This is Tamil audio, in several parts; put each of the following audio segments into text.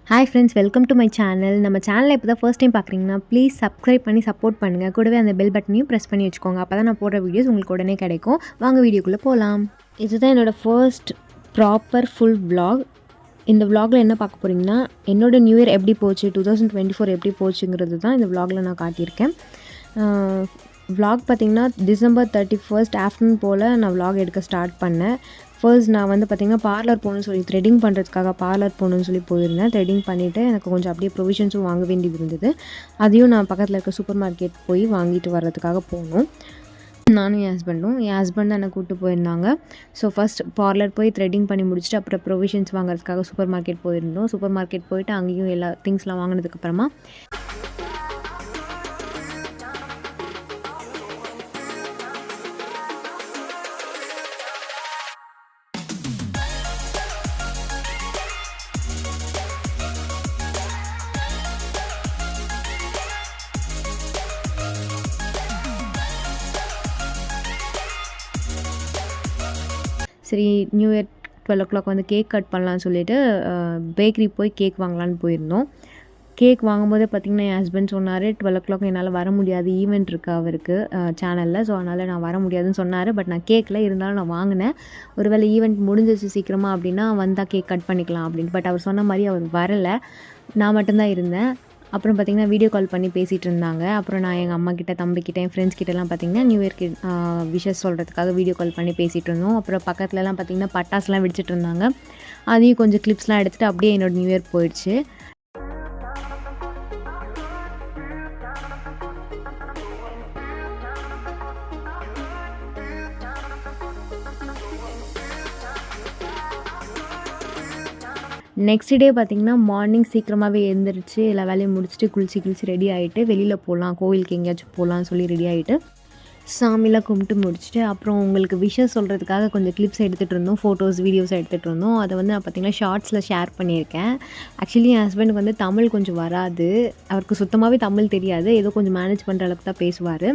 Hi friends, welcome to my channel. நம்ம சேனலை இப்போ தான் ஃபர்ஸ்ட் டைம் பார்க்குறீங்கன்னா ப்ளீஸ் சப்ஸ்கிரைப் பண்ணி சப்போர்ட் பண்ணுங்கள். கூடவே அந்த பெல் பட்டனையும் ப்ரெஸ் பண்ணி வச்சுக்கோங்க. அப்போ தான் நான் போடுற வீடியோஸ் உங்களுக்கு உடனே கிடைக்கும். வாங்க வீடியோக்குள்ளே போகலாம். இதுதான் என்னோடய ஃபர்ஸ்ட் ப்ராப்பர் ஃபுல் vlog. இந்த vlogல என்ன பார்க்க போகிறீங்கன்னா, என்னோட நியூ இயர் எப்படி போச்சு, 2024 எப்படி போச்சுங்கிறது தான் இந்த vlogல நான் காட்டியிருக்கேன். vlog பார்த்திங்கன்னா December 31 ஆஃப்டர்நூன் போல் நான் vlog எடுக்க ஸ்டார்ட் பண்ணேன். ஃபர்ஸ்ட் நான் வந்து பார்த்திங்கன்னா பார்லர் போகணுன்னு சொல்லி த்ரெட்டிங் பண்ணுறதுக்காக பார்லர் போகணுன்னு சொல்லி போயிருந்தேன். த்ரெட்டிங் பண்ணிவிட்டு எனக்கு கொஞ்சம் அப்படியே ப்ரொவிஷன்ஸும் வாங்க வேண்டியது இருந்தது. அதையும் நான் பக்கத்தில் இருக்க சூப்பர் மார்க்கெட் போய் வாங்கிட்டு வர்றதுக்காக போனோம். நானும் என் ஹஸ்பண்ட் தான் என்னை கூப்பிட்டு போயிருந்தாங்க. ஸோ ஃபஸ்ட் பார்லர் போய் த்ரெட்டிங் பண்ணி முடிச்சுட்டு அப்புறம் ப்ரொவிஷன்ஸ் வாங்குறதுக்காக சூப்பர் மார்க்கெட் போயிருந்தோம். சூப்பர் மார்க்கெட் போயிட்டு அங்கேயும் எல்லா திங்ஸ்லாம் வாங்கினதுக்கப்புறமா சரி நியூ இயர் 12 o'clock வந்து கேக் கட் பண்ணலான்னு சொல்லிட்டு பேக்கரி போய் கேக் வாங்கலான்னு போயிருந்தோம். கேக் வாங்கும்போதே பார்த்திங்கன்னா என் ஹஸ்பண்ட் சொன்னார் 12 o'clock என்னால் வர முடியாது, ஈவெண்ட் இருக்குது அவருக்கு சேனலில். ஸோ அதனால் நான் வர முடியாதுன்னு சொன்னார். பட் நான் கேக்கில் இருந்தாலும் நான் வாங்கினேன். ஒருவேளை ஈவெண்ட் முடிஞ்சிச்சு சீக்கிரமாக அப்படின்னா வந்தால் கேக் கட் பண்ணிக்கலாம் அப்படின்ட்டு. பட் அவர் சொன்ன மாதிரி அவர் வரலை, நான் மட்டும்தான் இருந்தேன். அப்புறம் பார்த்திங்கன்னா வீடியோ கால் பண்ணி பேசிகிட்டு இருந்தாங்க. அப்புறம் நான் எங்கள் அம்மாக்கிட்ட, தம்பிக்கிட்ட, என் ஃப்ரெண்ட்ஸ் கிட்டலாம் பார்த்திங்கன்னா நியூ இயர்க்கு விஷஸ் சொல்கிறதுக்காக வீடியோ கால் பண்ணி பேசிகிட்டு இருந்தோம். அப்புறம் பக்கத்துலலாம் பார்த்திங்கன்னா பட்டாசுலாம் வெடிச்சிட்டு இருந்தாங்க. அதையும் கொஞ்சம் கிளிப்ஸ்லாம் எடுத்துகிட்டு அப்படியே என்னோடய நியூ இயர் போயிடுச்சு. நெக்ஸ்ட் டே பார்த்திங்கன்னா மார்னிங் சீக்கிரமாகவே எழுந்திரிச்சு எல்லா வேலையும் முடிச்சுட்டு குளிச்சு ரெடி ஆகிட்டு வெளியில் போகலாம், கோவிலுக்கு எங்கேயாச்சும் போகலான்னு சொல்லி ரெடி ஆகிட்டு சாமிலாம் கும்பிட்டு முடிச்சுட்டு அப்புறம் உங்களுக்கு விஷஸ் சொல்கிறதுக்காக கொஞ்சம் கிளிப்ஸ் எடுத்துகிட்டு இருந்தோம், ஃபோட்டோஸ் வீடியோஸ் எடுத்துகிட்டு இருந்தோம். அதை வந்து நான் பார்த்திங்கன்னா ஷார்ட்ஸில் ஷேர் பண்ணியிருக்கேன். ஆக்சுவலி என் ஹஸ்பண்டுக்கு வந்து தமிழ் கொஞ்சம் வராது, அவருக்கு சுத்தமாகவே தமிழ் தெரியாது, ஏதோ கொஞ்சம் மேனேஜ் பண்ணுற அளவுக்கு தான் பேசுவார்.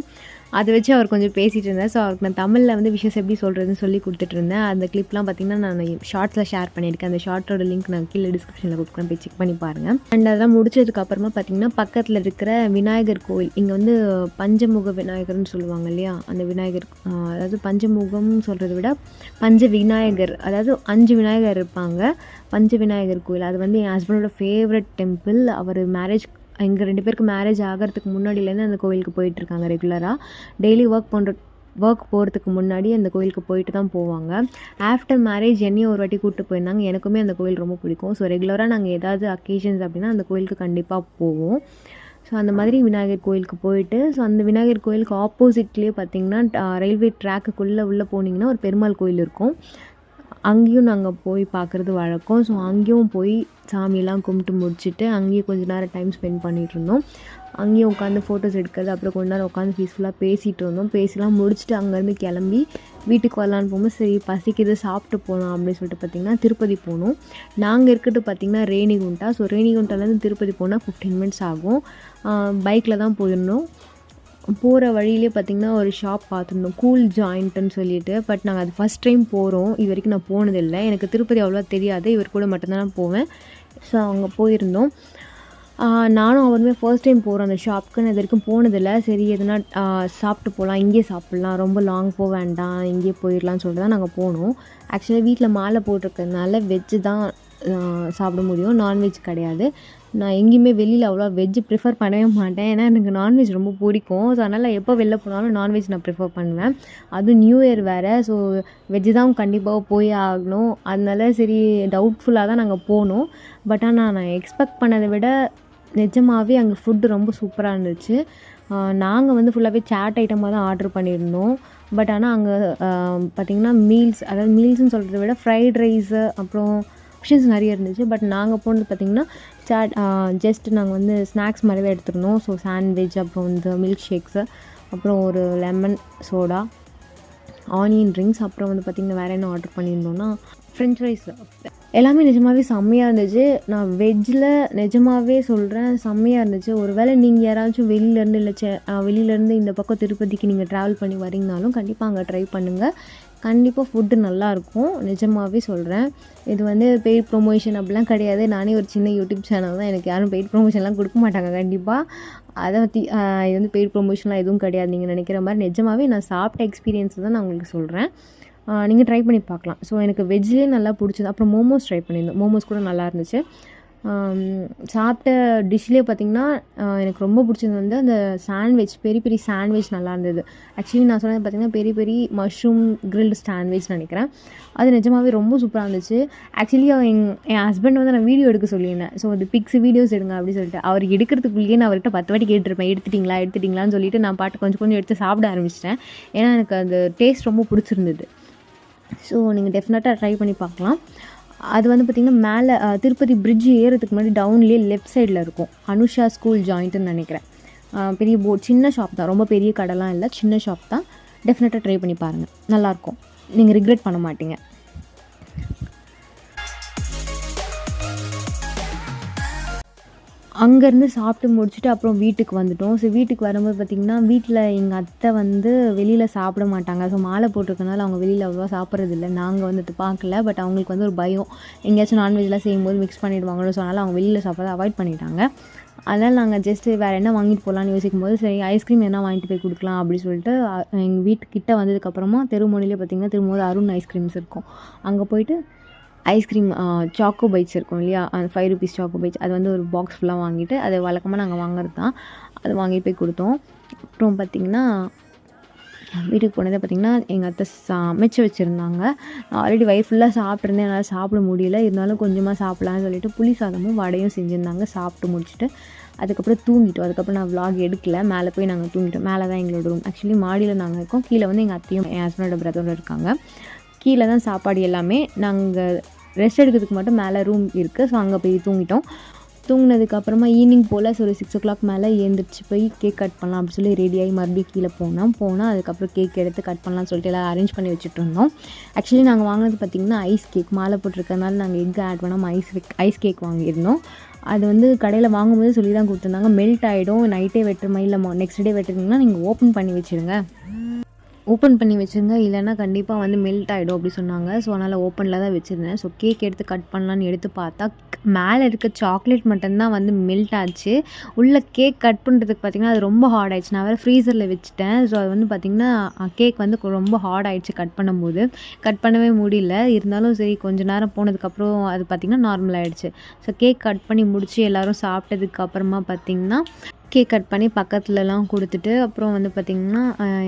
அதை வச்சு அவர் கொஞ்சம் பேசிகிட்டு இருந்தேன். ஸோ அவருக்கு நான் தமிழில் வந்து விஷஸ் எப்படி சொல்கிறதுன்னு சொல்லி கொடுத்துட்ருந்தேன். அந்த கிளிப்லாம் பார்த்திங்கன்னா நான் ஷார்ட்ஸில் ஷேர் பண்ணியிருக்கேன். அந்த ஷார்ட்டோட லிங்க் நான் கீழே டிஸ்கிரிப்ஷனில் கொடுக்குறேன், போய் செக் பண்ணி பாருங்கள். அண்ட் அதெல்லாம் முடிச்சதுக்கப்புறமா பார்த்திங்கன்னா பக்கத்தில் இருக்கிற விநாயகர் கோவில், இங்கே வந்து பஞ்சமுக விநாயகர்னு சொல்லுவாங்க இல்லையா, அந்த விநாயகர், அதாவது பஞ்சமுகம்னு சொல்கிறத விட பஞ்ச விநாயகர், அதாவது 5 விநாயகர் இருப்பாங்க. பஞ்ச விநாயகர் கோவில் அது வந்து என் ஹஸ்பண்டோட ஃபேவரட் டெம்பிள். அவர் எங்கள் 2 பேருக்கு மேரேஜ் ஆகிறதுக்கு முன்னாடியிலேருந்து அந்த கோவிலுக்கு போயிட்டுருக்காங்க ரெகுலராக. டெய்லி ஒர்க் போகிறதுக்கு முன்னாடி அந்த கோவிலுக்கு போயிட்டு தான் போவாங்க. ஆஃப்டர் மேரேஜ் என்னையும் ஒரு வாட்டி கூப்பிட்டு போயிருந்தாங்க. எனக்குமே அந்த கோவில் ரொம்ப பிடிக்கும். ஸோ ரெகுலராக நாங்கள் ஏதாவது அக்கேஷன்ஸ் அப்படின்னா அந்த கோவிலுக்கு கண்டிப்பாக போவோம். ஸோ அந்த மாதிரி விநாயகர் கோயிலுக்கு போயிட்டு, ஸோ அந்த விநாயகர் கோயிலுக்கு ஆப்போசிட்லேயே பார்த்திங்கன்னா ரயில்வே ட்ராக்குக்குள்ளே உள்ளே போனீங்கன்னா ஒரு பெருமாள் கோயில் இருக்கும். அங்கேயும் நாங்கள் போய் பார்க்குறது வழக்கம். ஸோ அங்கேயும் போய் சாமியெல்லாம் கும்பிட்டு முடிச்சுட்டு அங்கேயும் கொஞ்சம் நேரம் டைம் ஸ்பெண்ட் பண்ணிகிட்ருந்தோம். அங்கேயும் உட்காந்து ஃபோட்டோஸ் எடுக்கிறது, அப்புறம் கொஞ்ச நேரம் உட்காந்து பீஸ்ஃபுல்லாக பேசிகிட்டு இருந்தோம். பேசிலாம் முடிச்சுட்டு அங்கேருந்து கிளம்பி வீட்டுக்கு வரலான்னு போகும்போது சரி பசிக்குது சாப்பிட்டு போகலாம் அப்படின்னு சொல்லிட்டு பார்த்திங்கன்னா திருப்பதி போனோம். நாங்கள் இருக்கிறது பார்த்திங்கன்னா ரேணிகுண்டா. ஸோ ரேணிகுண்டாலேருந்து திருப்பதி போனால் 15 minutes ஆகும். பைக்கில் தான் போயிருந்தோம். போகிற வழியிலே பார்த்திங்கன்னா ஒரு ஷாப் பார்த்துருந்தோம், கூல் ஜாயிண்ட்டுன்னு சொல்லிட்டு. பட் நாங்கள் அது ஃபஸ்ட் டைம் போகிறோம். இது வரைக்கும் நான் போனதில்லை, எனக்கு திருப்பதி அவ்வளோவா தெரியாது, இவர் கூட மட்டும்தான் நான் போவேன். ஸோ அங்கே போயிருந்தோம். நானும் அவருமே ஃபர்ஸ்ட் டைம் போகிறோம் அந்த ஷாப்புக்கு. நான் இது வரைக்கும் போனதில்லை. சரி எதுனா சாப்பிட்டு போகலாம், இங்கேயே சாப்பிட்லாம், ரொம்ப லாங் போக வேண்டாம், இங்கேயே போயிடலான்னு சொல்லிட்டு தான் நாங்கள் போனோம். ஆக்சுவலாக வீட்டில் மாலை போட்டிருக்கிறதுனால வெஜ்ஜு தான் சாப்பிட முடியும், நான்வெஜ் கிடையாது. நான் எங்கேயுமே வெளியில் அவ்வளோ வெஜ்ஜு ப்ரிஃபர் பண்ணவே மாட்டேன், ஏன்னா எனக்கு நான்வெஜ் ரொம்ப பிடிக்கும். ஸோ அதனால் எப்போ வெளில போனாலும் நான்வெஜ் நான் ப்ரிஃபர் பண்ணுவேன். அதுவும் நியூ இயர் வேறு, ஸோ வெஜ்ஜு தான் கண்டிப்பாக போய் ஆகணும். அதனால சரி டவுட்ஃபுல்லாக தான் நாங்கள் போனோம். பட் ஆனால் நான் எக்ஸ்பெக்ட் பண்ணதை விட நிஜமாகவே அங்கே ஃபுட்டு ரொம்ப சூப்பராக இருந்துச்சு. நாங்கள் வந்து ஃபுல்லாகவே சாட் ஐட்டமாக தான் ஆர்டர் பண்ணியிருந்தோம். பட் ஆனால் அங்கே பார்த்திங்கன்னா மீல்ஸ், அதாவது மீல்ஸ்னு சொல்கிறத விட ஃப்ரைட் ரைஸு அப்புறம் ஆப்ஷன்ஸ் நிறைய இருந்துச்சு. பட் நாங்கள் போனது பார்த்திங்கன்னா ஜஸ்ட் நாங்கள் வந்து ஸ்நாக்ஸ் மாதிரி தான் எடுத்துருந்தோம். ஸோ சாண்ட்விச், அப்புறம் வந்து மில்க் ஷேக்ஸு, அப்புறம் ஒரு லெமன் சோடா, ஆனியன் ட்ரிங்க்ஸ், அப்புறம் வந்து பார்த்திங்கன்னா வேறு என்ன ஆர்டர் பண்ணியிருந்தோன்னா ஃப்ரெஞ்ச் ஃப்ரைஸ். எல்லாமே நிஜமாகவே செம்மையாக இருந்துச்சு. நான் வெஜ்ஜில் நிஜமாகவே சொல்கிறேன் செம்மையாக இருந்துச்சு. ஒரு வேளை நீங்கள் யாராச்சும் வெளியிலேருந்து இல்லை வெளியிலேருந்து இந்த பக்கம் திருப்பதிக்கு நீங்கள் ட்ராவல் பண்ணி வரீங்கனாலும் கண்டிப்பாக அங்கே ட்ரை பண்ணுங்கள். கண்டிப்பாக ஃபுட்டு நல்லாயிருக்கும். நிஜமாவே சொல்கிறேன். இது வந்து பெய்ட் ப்ரொமோஷன் அப்படிலாம் கிடையாது. நானே ஒரு சின்ன யூடியூப் சேனல் தான். எனக்கு யாரும் பெய்ட் ப்ரொமோஷன்லாம் கொடுக்க மாட்டாங்க கண்டிப்பாக. அதை பற்றி இது வந்து பெய்ட் ப்ரொமோஷன்லாம் எதுவும் கிடையாது. நீங்கள் நினைக்கிற மாதிரி நிஜமாவே நான் சாப்பிட்ட எக்ஸ்பீரியன்ஸ் தான் நான் உங்களுக்கு சொல்கிறேன். நீங்கள் ட்ரை பண்ணி பார்க்கலாம். ஸோ எனக்கு வெஜ்லேயே நல்லா பிடிச்சது. அப்புறம் மோமோஸ் ட்ரை பண்ணியிருந்தோம். மோமோஸ் கூட நல்லா இருந்துச்சு. சாப்பிட்ட டிஷ்லேயே பார்த்திங்கன்னா எனக்கு ரொம்ப பிடிச்சது வந்து அந்த சாண்ட்விச், பெரிய பெரிய சாண்ட்விச் நல்லா இருந்தது. ஆக்சுவலி நான் சொன்னது பார்த்திங்கன்னா பெரிய பெரிய மஷ்ரூம் கிரில்டு சாண்ட்விச் நினைக்கிறேன். அது நிஜமாகவே ரொம்ப சூப்பராக இருந்துச்சு. ஆக்சுவலி என் ஹஸ்பண்ட் வந்து நான் வீடியோ எடுக்க சொல்லியிருந்தேன். ஸோ அது பிக்ஸ் வீடியோஸ் எடுங்க அப்படின்னு சொல்லிட்டு அவர் எடுக்கிறதுக்குள்ளேயே நான் அவர்கிட்ட 10 வாட்டி கேட்டிருப்பேன், எடுத்துட்டிங்களான்னு சொல்லிட்டு நான் பாட்டு கொஞ்சம் கொஞ்சம் எடுத்து சாப்பிட ஆரம்பிச்சிட்டேன். ஏன்னா எனக்கு அந்த டேஸ்ட் ரொம்ப பிடிச்சிருந்தது. ஸோ நீங்கள் டெஃபினட்டாக ட்ரை பண்ணி பார்க்கலாம். அது வந்து பார்த்திங்கன்னா மேலே திருப்பதி பிரிட்ஜ் ஏறதுக்கு முன்னாடி டவுன்லேயே லெஃப்ட் சைடில் இருக்கும். அனுஷா ஸ்கூல் ஜாயிண்ட்டுன்னு நினைக்கிறேன். பெரிய சின்ன ஷாப் தான், ரொம்ப பெரிய கடைலாம் இல்லை, சின்ன ஷாப் தான். டெஃபினட்டாக ட்ரை பண்ணி பாருங்கள், நல்லாயிருக்கும். நீங்கள் ரிக்ரெட் பண்ண மாட்டீங்க. அங்கேருந்து சாப்பிட்டு முடிச்சுட்டு அப்புறம் வீட்டுக்கு வந்துவிட்டோம். ஸோ வீட்டுக்கு வரும்போது பார்த்திங்கன்னா வீட்டில் எங்கள் அத்தை வந்து வெளியில் சாப்பிட மாட்டாங்க. ஸோ மாலை போட்டிருக்கனால அவங்க வெளியில் அவ்வளோவா சாப்பிட்றதில்ல. நாங்கள் வந்துட்டு பார்க்கல. பட் அவங்களுக்கு வந்து ஒரு பயம், எங்கேயாச்சும் நான்வெஜ்லாம் செய்யும்போது மிக்ஸ் பண்ணிவிடுவாங்களோ. ஸோ அதனால் அவங்க வெளியில் சாப்பிட்றத அவாய்ட் பண்ணிட்டாங்க. அதனால் நாங்கள் ஜஸ்ட்டு வேறு என்ன வாங்கிட்டு போகலான்னு யோசிக்கும்போது சரி ஐஸ்கிரீம் என்ன வாங்கிட்டு போய் கொடுக்கலாம் அப்படின்னு சொல்லிட்டு எங்கள் வீட்டுக்கிட்ட வந்ததுக்கப்புறமா தெருமுனையிலே பார்த்திங்கன்னா திரும்ப அருண் ஐஸ்கிரீம்ஸ் இருக்கும். அங்கே போயிட்டு ஐஸ்கிரீம் சாக்கோ பைட்ஸ் இருக்கும் இல்லையா, அந்த 5 rupees சாக்கோ பைட்ஸ், அது வந்து ஒரு பாக்ஸ் ஃபுல்லாக வாங்கிட்டு, அது வழக்கமாக நாங்கள் வாங்குறது தான், அது வாங்கிட்டு போய் கொடுத்தோம். அப்புறம் பார்த்திங்கன்னா வீட்டுக்கு போனதை பார்த்திங்கன்னா எங்கள் அத்தை சமைச்சு வச்சுருந்தாங்க. நான் ஆல்ரெடி வயிறு ஃபுல்லாக சாப்பிட்ருந்தேன், என்னால் சாப்பிட முடியல. இருந்தாலும் கொஞ்சமாக சாப்பிட்லான்னு சொல்லிட்டு புளி சாதமும் வடையும் செஞ்சுருந்தாங்க. சாப்பிட்டு முடிச்சுட்டு அதுக்கப்புறம் தூங்கிட்டோம். அதுக்கப்புறம் நான் vlog எடுக்கல. மேலே போய் நாங்கள் தூங்கிட்டோம். மேலே தான் எங்களோட ரூம். ஆக்சுவலி மாடியில் நாங்கள் இருக்கோம். கீழே வந்து எங்கள் அத்தையும் என் ஹஸ்பண்டோட பிரதரும் இருக்காங்க. கீழே தான் சாப்பாடு எல்லாமே. நாங்கள் ரெஸ்ட் எடுக்கிறதுக்கு மட்டும் மேலே ரூம் இருக்குது. ஸோ அங்கே போய் தூங்கிட்டோம். தூங்கினதுக்கப்புறமா ஈவினிங் போல் ஒரு 6 o'clock மேலே எழுந்திரிச்சு போய் கேக் கட் பண்ணலாம் அப்படின்னு சொல்லி ரெடியாகி மறுபடியும் கீழே போனால் அதுக்கப்புறம் கேக் எடுத்து கட் பண்ணலாம்னு சொல்லிட்டு எல்லாம் அரேஞ்ச் பண்ணி வச்சுட்டு இருந்தோம். ஆக்சுவலி நாங்கள் வாங்கினது பார்த்திங்கன்னா ஐஸ் கேக். மாலை போட்டிருக்கறனால நாங்கள் எக் ஆட் பண்ணாமல் ஐஸ் கேக் வாங்கியிருந்தோம். அது வந்து கடையில் வாங்கும்போது சொல்லி தான் கொடுத்துருந்தாங்க, மெல்ட் ஆகிடும், நைட்டே வெட்டுறமா இல்லை நெக்ஸ்ட் டே வெட்டுறீங்கன்னா நீங்கள் ஓப்பன் பண்ணி வச்சுருங்க, இல்லைன்னா கண்டிப்பாக வந்து மெல்ட் ஆகிடும் அப்படி சொன்னாங்க. ஸோ அதனால் ஓப்பனில் தான் வச்சுருந்தேன். ஸோ கேக் எடுத்து கட் பண்ணலான்னு எடுத்து பார்த்தா மேலே இருக்க சாக்லேட் மட்டும்தான் வந்து மெல்ட் ஆச்சு. உள்ளே கேக் கட் பண்ணுறதுக்கு பார்த்திங்கன்னா அது ரொம்ப ஹார்ட் ஆகிடுச்சு. நான் வேறு ஃப்ரீசரில் வச்சுட்டேன். ஸோ அது வந்து பார்த்திங்கன்னா கேக் வந்து ரொம்ப ஹார்ட் ஆகிடுச்சு. கட் பண்ணும்போது கட் பண்ணவே முடியல. இருந்தாலும் சரி கொஞ்சம் நேரம் போனதுக்கப்புறம் அது பார்த்திங்கன்னா நார்மல் ஆகிடுச்சு. ஸோ கேக் கட் பண்ணி முடித்து எல்லோரும் சாப்பிட்டதுக்கப்புறமா பார்த்திங்கன்னா கேக் கட் பண்ணி பக்கத்துலலாம் கொடுத்துட்டு அப்புறம் வந்து பார்த்திங்கன்னா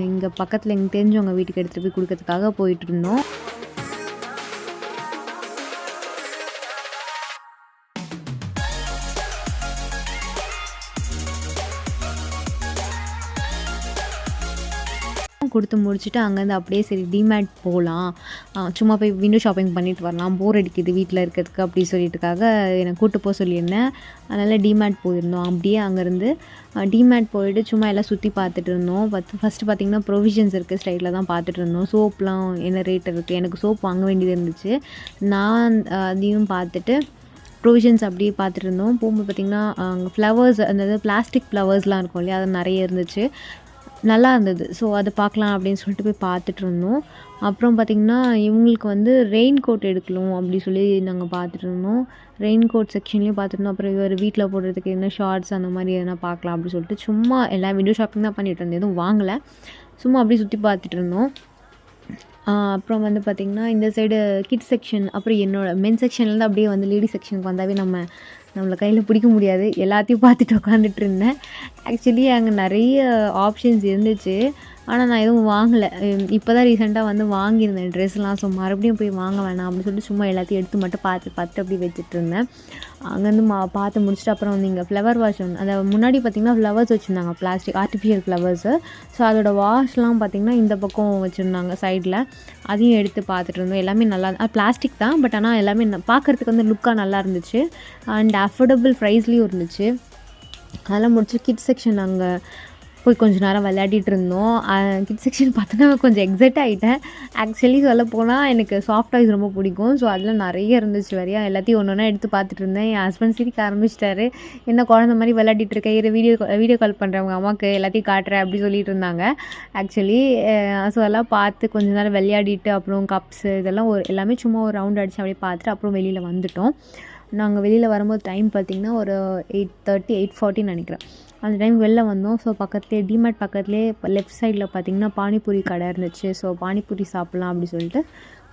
இங்கே பக்கத்தில் எங்களுக்கு தெரிஞ்சவங்க வீட்டுக்கு எடுத்துகிட்டு போய் கொடுக்கறதுக்காக போயிட்டுருந்தோம். கொடுத்து முடிச்சுட்டு அங்கேருந்து அப்படியே சரி டிமேட் போகலாம், சும்மா போய் விண்டோ ஷாப்பிங் பண்ணிட்டு வரலாம், போர் அடிக்குது வீட்டில் இருக்கிறதுக்கு அப்படி சொல்லிட்டுக்காக என்னை கூப்பிட்டு போக சொல்லியிருந்தேன். அதனால் டிமேட் போயிருந்தோம். அப்படியே அங்கேருந்து டிமேட் போயிட்டு சும்மா எல்லாம் சுற்றி பார்த்துட்டு இருந்தோம். ஃபஸ்ட்டு பார்த்திங்கன்னா ப்ரொவிஷன்ஸ் இருக்குது ஸ்டைலில் தான் பார்த்துட்டு இருந்தோம். சோப்லாம் என்ன ரேட் இருக்குது, எனக்கு சோப் வாங்க வேண்டியது இருந்துச்சு. நான் அதையும் பார்த்துட்டு ப்ரொவிஷன்ஸ் அப்படியே பார்த்துட்டு இருந்தோம். போகும்போது பார்த்திங்கன்னா அங்கே ஃப்ளவர்ஸ், அந்த பிளாஸ்டிக் ஃப்ளவர்ஸ்லாம் இருக்கும் இல்லையா, அது நிறைய இருந்துச்சு, நல்லா இருந்தது. ஸோ அதை பார்க்கலாம் அப்படின்னு சொல்லிட்டு போய் பார்த்துட்டு இருந்தோம். அப்புறம் பார்த்திங்கன்னா இவங்களுக்கு வந்து ரெயின் கோட் எடுக்கணும் அப்படி சொல்லி நாங்கள் பார்த்துட்டு இருந்தோம். ரெயின் கோட் செக்ஷன்லேயும் பார்த்துருந்தோம். அப்புறம் இவர் வீட்டில் போடுறதுக்கு என்ன ஷார்ட்ஸ் அந்த மாதிரி எதனா பார்க்கலாம் அப்படின்னு சொல்லிட்டு சும்மா எல்லாம் விண்டோ ஷாப்பிங் தான் பண்ணிகிட்டு இருந்தோம். எதுவும் வாங்கலை, சும்மா அப்படியே சுற்றி பார்த்துட்டு இருந்தோம். அப்புறம் வந்து பார்த்திங்கன்னா இந்த சைடு கிட்ஸ் செக்ஷன், அப்புறம் என்னோடய மென் செக்ஷன்லேருந்து அப்படியே வந்து லேடி செக்ஷனுக்கு வந்தாவே நம்மளை கையில் பிடிக்க முடியாது. எல்லாத்தையும் பார்த்துட்டு உட்காந்துட்டு இருந்தேன். ஆக்சுவலி அங்கே நிறைய ஆப்ஷன்ஸ் இருந்துச்சு, ஆனால் நான் எதுவும் வாங்கலை. இப்போ தான் ரீசெண்டாக வந்து வாங்கியிருந்தேன் ட்ரெஸ்லாம். ஸோ மறுபடியும் போய் வாங்க வேணாம் அப்படின்னு சொல்லிட்டு சும்மா எல்லாத்தையும் எடுத்து மட்டும் பார்த்து அப்படி வச்சுட்டு இருந்தேன். அங்கேருந்து பார்த்து முடிச்சுட்டு அப்புறம் வந்து இங்கே ஃப்ளவர் வாஷ் அதை முன்னாடி பார்த்திங்கன்னா ஃப்ளவர்ஸ் வச்சுருந்தாங்க, பிளாஸ்டிக் ஆர்டிஃபிஷியல் ஃப்ளவர்ஸு. ஸோ அதோடய வாஷ்லாம் பார்த்திங்கன்னா இந்த பக்கம் வச்சுருந்தாங்க சைடில், அதையும் எடுத்து பார்த்துட்டு இருந்தோம். எல்லாமே நல்லா பிளாஸ்டிக் தான், பட் ஆனால் எல்லாமே பார்க்குறதுக்கு வந்து லுக்காக நல்லா இருந்துச்சு அண்ட் அஃபோர்டபுள் ப்ரைஸ்லேயும் இருந்துச்சு. அதெல்லாம் முடிச்சு கிட்ஸ் செக்ஷன் அங்கே போய் கொஞ்ச நேரம் விளையாடிட்டு இருந்தோம். கிட்ஸ் செக்ஷன் பார்த்தோன்னா கொஞ்சம் எக்ஸைட் ஆகிட்டேன். ஆக்சுவலி சொல்லப்போனால் எனக்கு சாஃப்ட் டாய்ஸ் ரொம்ப பிடிக்கும். ஸோ அதில் நிறைய இருந்துச்சு வேறையா. எல்லாத்தையும் ஒன்று ஒன்றா எடுத்து பார்த்துட்டு இருந்தேன். என் ஹஸ்பண்ட் சிரிக்க ஆரம்பிச்சிட்டாரு. என்ன குழந்த மாதிரி விளையாடிட்டு இருக்க, இரு வீடியோ கால் பண்ணுறேன் உங்கள் அம்மாவுக்கு, எல்லாத்தையும் காட்டுறேன் அப்படி சொல்லிட்டு இருந்தாங்க. ஆக்சுவலி ஸோ அதெல்லாம் பார்த்து கொஞ்ச நேரம் விளையாடிட்டு அப்புறம் கப்ஸு இதெல்லாம் எல்லாமே சும்மா ஒரு ரவுண்ட் அடித்து அப்படியே பார்த்துட்டு அப்புறம் வெளியில் வந்துட்டோம். நாங்கள் வெளியில் வரும்போது டைம் பார்த்திங்கன்னா ஒரு 8:30 8:40 நினைக்கிறேன். அந்த டைம் வெளில வந்தோம். ஸோ பக்கத்துலேயே டிமார்ட் பக்கத்துலேயே லெஃப்ட் சைடில் பார்த்திங்கன்னா பானிபூரி கடை இருந்துச்சு. ஸோ பானிபூரி சாப்பிட்லாம் அப்படி சொல்லிட்டு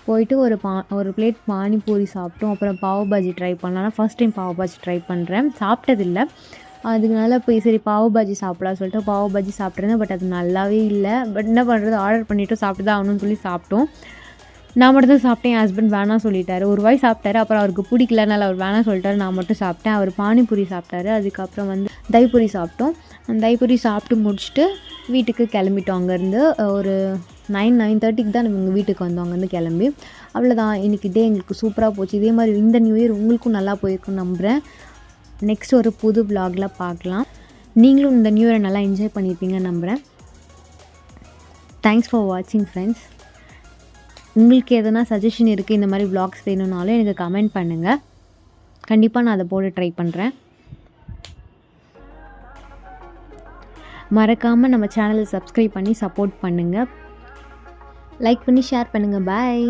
போயிட்டு ஒரு பிளேட் பானிபூரி சாப்பிட்டோம். அப்புறம் பாவ் பாஜி ட்ரை பண்ணலாம். First time pav bhaji try பண்ணுறேன், சாப்பிட்டதில்லை. அதுனால போய் சரி பாவ் பாஜி சாப்பிடலாம் சொல்லிட்டு பாவ் பாஜி சாப்பிட்ருந்தேன். பட் அது நல்லாவே இல்லை. பட் என்ன பண்ணுறது, ஆர்டர் பண்ணிவிட்டு சாப்பிட்டு தான் ஆகணும்னு சொல்லி சாப்பிட்டோம். நான் மட்டும் தான் சாப்பிட்டேன். என் ஹஸ்பண்ட் வேணாம் சொல்லிட்டாரு. ஒரு வாய் சாப்பிட்டாரு. அப்புறம் அவருக்கு பிடிக்கலனால அவர் வேணாம் சொல்லிட்டாரு. நான் மட்டும் சாப்பிட்டேன். அவர் பானிபூரி சாப்பிட்டாரு. அதுக்கப்புறம் தயிபூரி சாப்பிட்டோம். அந்த தயிபூரி சாப்பிட்டு முடிச்சுட்டு வீட்டுக்கு கிளம்பிட்டோம். அங்கேருந்து ஒரு 9:30க்கு தான் இவங்க வீட்டுக்கு வந்தோம். அங்கேருந்து கிளம்பி அவ்வளோதான். இன்றைக்கி டே எங்களுக்கு சூப்பராக போச்சு. இதே மாதிரி இந்த நியூ இயர் உங்களுக்கும் நல்லா போயிருக்குன்னு நம்புகிறேன். நெக்ஸ்ட் ஒரு புது vlogல பார்க்கலாம். நீங்களும் இந்த நியூ இயரை நல்லா என்ஜாய் பண்ணியிருப்பீங்கன்னு நம்புகிறேன். தேங்க்ஸ் ஃபார் வாட்சிங் ஃப்ரெண்ட்ஸ். உங்களுக்கு எதனா சஜஷன் இருக்குது, இந்த மாதிரி vlogs வேணும்னாலும் எனக்கு கமெண்ட் பண்ணுங்கள். கண்டிப்பாக நான் அதை போட ட்ரை பண்ணுறேன். மறக்காமல் நம்ம சேனலை சப்ஸ்கிரைப் பண்ணி சப்போர்ட் பண்ணுங்கள். லைக் பண்ணி ஷேர் பண்ணுங்கள். பாய்.